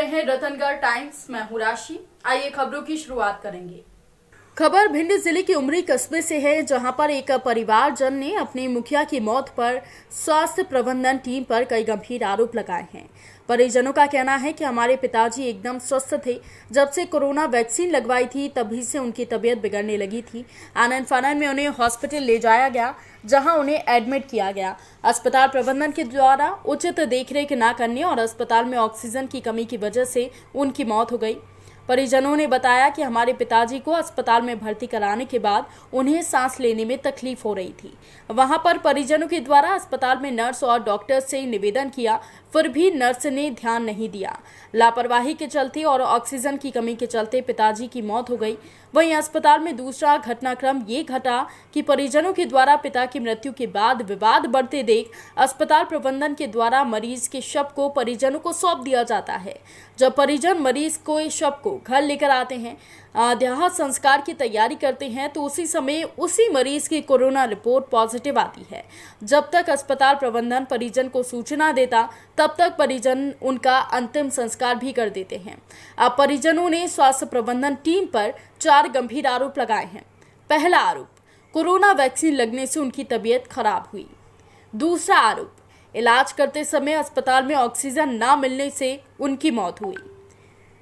रहे हैं रतनगढ़ टाइम्स। मैं हूं राशि। आइए खबरों की शुरुआत करेंगे। खबर भिंड जिले के उमरी कस्बे से है, जहां पर एक परिवारजन ने अपने मुखिया की मौत पर स्वास्थ्य प्रबंधन टीम पर कई गंभीर आरोप लगाए हैं। परिजनों का कहना है कि हमारे पिताजी एकदम स्वस्थ थे। जब से कोरोना वैक्सीन लगवाई थी तभी से उनकी तबीयत बिगड़ने लगी थी। आनन फानन में उन्हें हॉस्पिटल ले जाया गया, जहां उन्हें एडमिट किया गया। अस्पताल प्रबंधन के द्वारा उचित देखरेख न करने और अस्पताल में ऑक्सीजन की कमी की वजह से उनकी मौत हो गई। परिजनों ने बताया कि हमारे पिताजी को अस्पताल में भर्ती कराने के बाद उन्हें सांस लेने में तकलीफ हो रही थी। वहां पर परिजनों के द्वारा अस्पताल में नर्स और डॉक्टर से निवेदन किया, फिर भी नर्स ने ध्यान नहीं दिया। लापरवाही के चलते और ऑक्सीजन की कमी के चलते पिताजी की मौत हो गई। वहीं अस्पताल में दूसरा घटनाक्रम ये घटा कि परिजनों के द्वारा पिता की मृत्यु के बाद विवाद बढ़ते देख अस्पताल प्रबंधन के द्वारा मरीज के शव को परिजनों को सौंप दिया जाता है। जब परिजन मरीज को शव को घर लेकर आते हैं, देह संस्कार की तैयारी करते हैं, तो उसी समय उसी मरीज की कोरोना रिपोर्ट पॉजिटिव आती है। जब तक अस्पताल प्रबंधन परिजन को सूचना देता, तब तक परिजन उनका अंतिम संस्कार भी कर देते हैं। अब परिजनों ने स्वास्थ्य प्रबंधन टीम पर 4 गंभीर आरोप लगाए हैं। पहला आरोप, कोरोना वैक्सीन लगने से उनकी तबीयत खराब हुई। दूसरा आरोप, इलाज करते समय अस्पताल में ऑक्सीजन न मिलने से उनकी मौत हुई।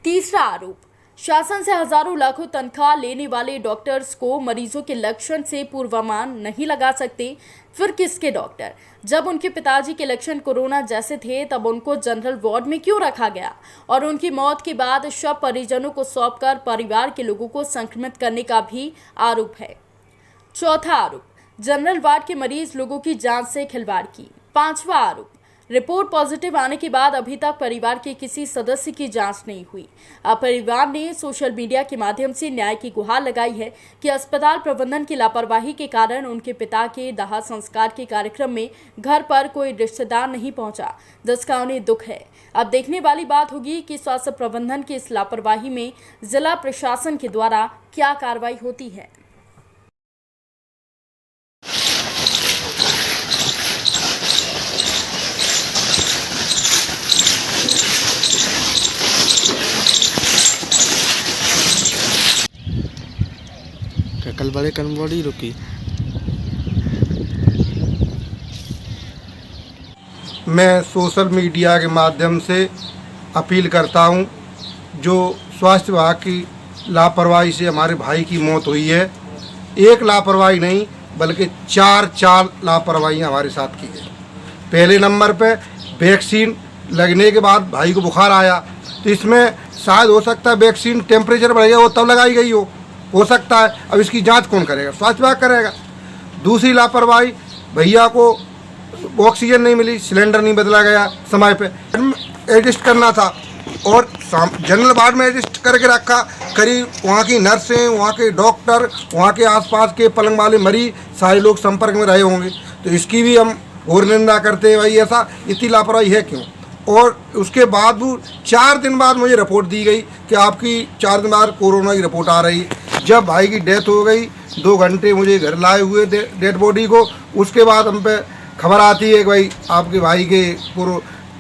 तीसरा आरोप, शासन से हजारों लाखों तनख्वाह लेने वाले डॉक्टर्स को मरीजों के लक्षण से पूर्वानुमान नहीं लगा सकते। फिर किसके डॉक्टर? जब उनके पिताजी के लक्षण कोरोना जैसे थे, तब उनको जनरल वार्ड में क्यों रखा गया? और उनकी मौत के बाद शव परिजनों को सौंपकर परिवार के लोगों को संक्रमित करने का भी आरोप है। चौथा आरोप, जनरल वार्ड के मरीज लोगों की जान से खिलवाड़ की। पांचवा आरोप, रिपोर्ट पॉजिटिव आने के बाद अभी तक परिवार के किसी सदस्य की जांच नहीं हुई। अब परिवार ने सोशल मीडिया के माध्यम से न्याय की गुहार लगाई है कि अस्पताल प्रबंधन की लापरवाही के कारण उनके पिता के दाह संस्कार के कार्यक्रम में घर पर कोई रिश्तेदार नहीं पहुंचा, जिसका उन्हें दुख है। अब देखने वाली बात होगी कि स्वास्थ्य प्रबंधन की इस लापरवाही में जिला प्रशासन के द्वारा क्या कार्रवाई होती है। कल बड़े कनबड़ी रुकी। मैं सोशल मीडिया के माध्यम से अपील करता हूं, जो स्वास्थ्य विभाग की लापरवाही से हमारे भाई की मौत हुई है। एक लापरवाही नहीं बल्कि 4 लापरवाही हमारे साथ की है। पहले नंबर पे वैक्सीन लगने के बाद भाई को बुखार आया, तो इसमें शायद हो सकता है वैक्सीन टेम्परेचर बढ़ गया, वो तब लगाई गई हो सकता है। अब इसकी जांच कौन करेगा? स्वास्थ्य विभाग करेगा। दूसरी लापरवाही, भैया को ऑक्सीजन नहीं मिली, सिलेंडर नहीं बदला गया समय पे। एडजस्ट करना था और जनरल वार्ड में एडजस्ट करके रखा। करीब वहाँ की नर्सें, वहाँ के डॉक्टर, वहाँ के आसपास के पलंग वाले मरीज सारे लोग संपर्क में रहे होंगे, तो इसकी भी हम घोर निंदा करते हैं। भाई ऐसा इतनी लापरवाही है क्यों? और उसके बाद 4 दिन बाद मुझे रिपोर्ट दी गई कि आपकी 4 दिन बाद कोरोना की रिपोर्ट आ रही। जब भाई की डेथ हो गई, 2 घंटे मुझे घर लाए हुए डेड बॉडी को, उसके बाद हम पे खबर आती है कि भाई आपके भाई के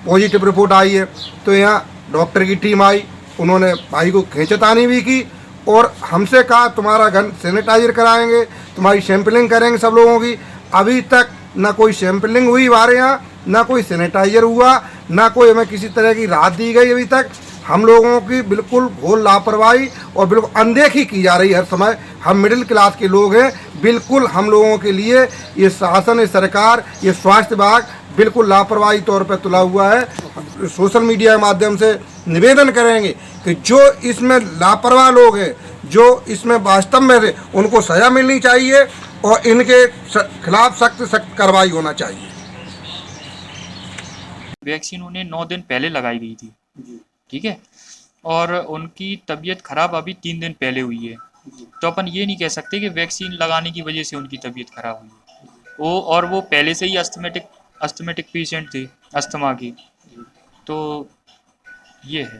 पॉजिटिव रिपोर्ट आई है। तो यहाँ डॉक्टर की टीम आई, उन्होंने भाई को खींचतानी भी की और हमसे कहा तुम्हारा घर सैनिटाइजर कराएंगे, तुम्हारी सैंपलिंग करेंगे सब लोगों की। अभी तक ना कोई सैंपलिंग हुई हमारे यहाँ, ना कोई सैनिटाइजर हुआ, ना कोई हमें किसी तरह की राहत दी गई। अभी तक हम लोगों की बिल्कुल घोर लापरवाही और बिल्कुल अनदेखी की जा रही है हर समय। हम मिडिल क्लास के लोग हैं, बिल्कुल हम लोगों के लिए ये शासन, ये सरकार, ये स्वास्थ्य विभाग बिल्कुल लापरवाही तौर पर तुला हुआ है। सोशल मीडिया के माध्यम से निवेदन करेंगे कि जो इसमें लापरवाह लोग हैं, जो इसमें वास्तव में थे, उनको सजा मिलनी चाहिए और इनके खिलाफ सख्त कार्रवाई होना चाहिए। वैक्सीन उन्हें 9 दिन पहले लगाई गई थी, ठीक है, और उनकी तबीयत खराब अभी 3 दिन पहले हुई है। तो अपन ये नहीं कह सकते कि वैक्सीन लगाने की वजह से उनकी तबीयत खराब हुई है। वो पहले से ही अस्थमेटिक पेशेंट थे, अस्थमा की। तो ये है।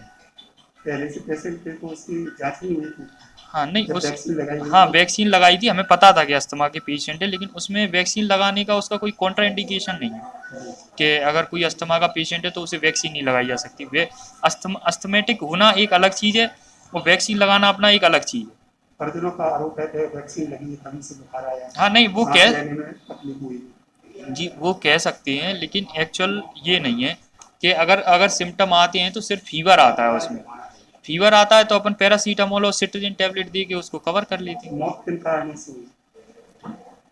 पहले से पेशेंट थे तो उसकी जांच नहीं हुई थी। हाँ नहीं जब उस वैक्सीन लगाई गई हाँ थी? वैक्सीन लगाई थी, हमें पता था कि अस्थमा के पेशेंट है, लेकिन उसमें वैक्सीन लगाने का उसका कोई कॉन्ट्रा इंडिकेशन नहीं है कि अगर कोई अस्थमा का पेशेंट है तो उसे वैक्सीन नहीं लगाई जा सकती। वे अस्थमेटिक होना एक अलग चीज़ है और वैक्सीन लगाना अपना एक अलग चीज़ है। परिजनों का आरोप है कि वैक्सीन लगी है तभी से बुखार आया, हाँ नहीं वो सांस कह लेने में तकलीफ हुई। जी वो कह सकते हैं, लेकिन एक्चुअल ये नहीं है कि अगर अगर सिम्टम आते हैं तो सिर्फ फीवर आता है, उसमें फीवर आता है तो अपन पैरासीटामोल और सिट्राजिन टैबलेट दे के उसको कवर कर लेते हैं। मौत किन कारणों से हुई?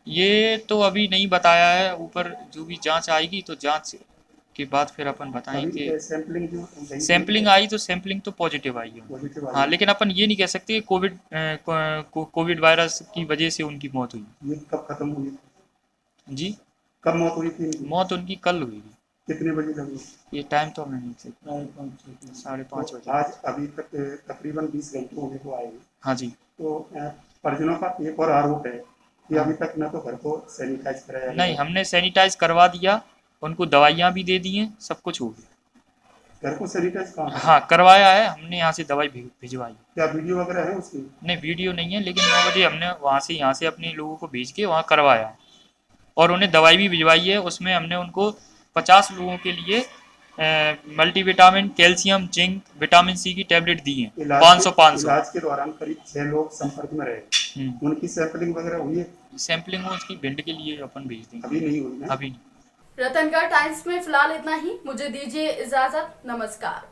ये तो अभी नहीं बताया है, ऊपर जो भी जांच आएगी तो जांच के बाद फिर अपन अभी बताएंगे। सैंपलिंग जो गई थी, सैंपलिंग आई तो सैंपलिंग तो पॉजिटिव आई है। पॉजिटिव आई। हाँ लेकिन अपन ये नहीं कह सकते कि कोविड वायरस की वजह से उनकी मौत हुई। ये कब खत्म हुई? जी कब मौत हुई थी इनकी? मौत उनकी कल हुई थी। कितने बजे लगी? ये टाइम तो हमें नहीं सकता, 5:30 तो बजे। आज अभी तक तकरीबन 20 घंटे हो गए को आए हुए। हाँ जी तो परिजनों का एक और आरोप है कि अभी तक न तो घर को सैनिटाइज कराया गया, नहीं हमने सैनिटाइज करवा दिया, उनको दवाइयाँ भी दे दी हैं, सब कुछ हो गया। घर को सैनिटाइज कहाँ? हाँ करवाया है हमने, यहाँ से दवाई भिजवाई। क्या वीडियो वगैरह है उसकी? नहीं वीडियो नहीं है, लेकिन 9 बजे हमने वहाँ से यहाँ से अपने लोगों को भेज के वहाँ करवाया है और उन्हें दवाई भी भिजवाई है। उसमें हमने उनको 50 लोगों के लिए multivitamin, calcium, zinc, vitamin C की टैबलेट दी हैं, 500। इलाज के दौरान करीब 6 लोग संपर्क में रहे, उनकी सैंपलिंग वगैरह हुई है? सैंपलिंग उसकी भिंड के लिए अपन भेज देंगे। अभी नहीं हुई ना? अभी नहीं। रतनगढ़ टाइम्स में फिलहाल इतना ही। मुझे दीजिए इजाजत। नमस्कार।